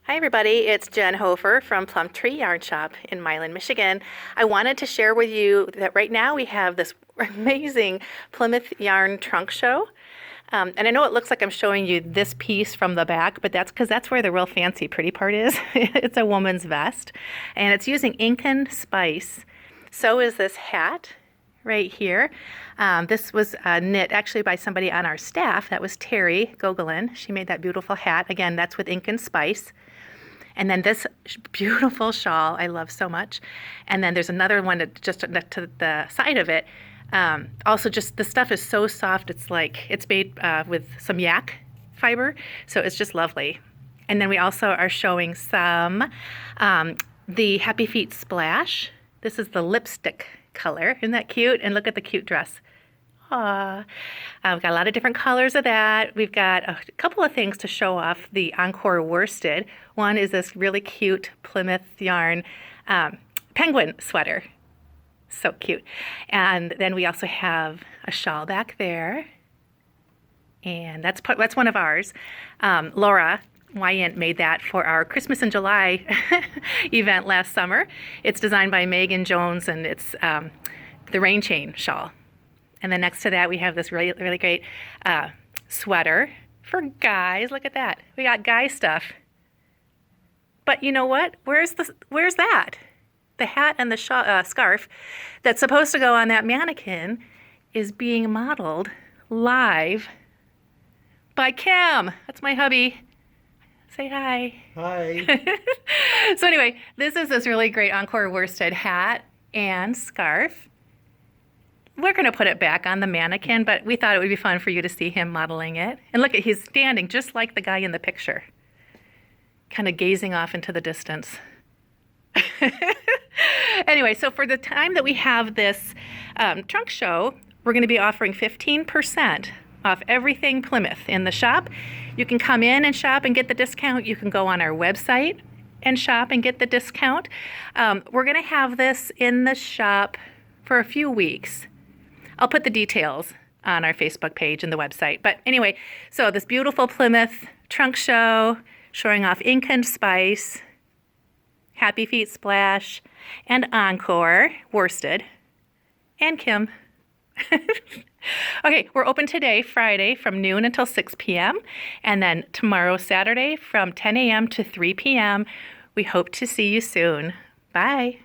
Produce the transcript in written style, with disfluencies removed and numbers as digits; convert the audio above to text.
Hi everybody, it's Jen Hofer from Plum Tree Yarn Shop in Milan, Michigan. I wanted to share with you that right now we have this amazing Plymouth yarn trunk show. And I know it looks like I'm showing you this piece from the back, but that's because that's where the real fancy pretty part is. It's a woman's vest, and it's using ink and spice. So is this hat right here. This was knit actually by somebody on our staff. That was Terry Gogolin. She made that beautiful hat. Again, that's with ink and spice. And then this beautiful shawl I love so much. And then there's another one that just to the side of it. Also, just the stuff is so soft. It's like it's made with some yak fiber, so it's just lovely. And then we also are showing some the Happy Feet Splash. This is the lipstick color. Isn't that cute? And look at the cute dress. Aww. We've got a lot of different colors of that. We've got a couple of things to show off the Encore Worsted. One is this really cute Plymouth yarn penguin sweater. So cute. And then we also have a shawl back there. And that's one of ours. Laura Wyant made that for our Christmas in July event last summer. It's designed by Megan Jones, and it's the rain chain shawl. And then next to that, we have this really, really great sweater for guys. Look at that. We got guy stuff. But you know what? Where's that? The hat and the scarf that's supposed to go on that mannequin is being modeled live by Kim. That's my hubby. Say hi. Hi. So anyway, this is this really great Encore Worsted hat and scarf. We're going to put it back on the mannequin, but we thought it would be fun for you to see him modeling it. And look, he's standing just like the guy in the picture, kind of gazing off into the distance. Anyway, so for the time that we have this trunk show, we're going to be offering 15% off everything Plymouth in the shop. You can come in and shop and get the discount. You can go on our website and shop and get the discount. We're going to have this in the shop for a few weeks. I'll put the details on our Facebook page and the website. But anyway, so this beautiful Plymouth trunk show showing off ink and spice, Happy Feet Splash, and Encore Worsted, and Kim. Okay, we're open today, Friday, from noon until 6 p.m., and then tomorrow, Saturday, from 10 a.m. to 3 p.m. We hope to see you soon. Bye.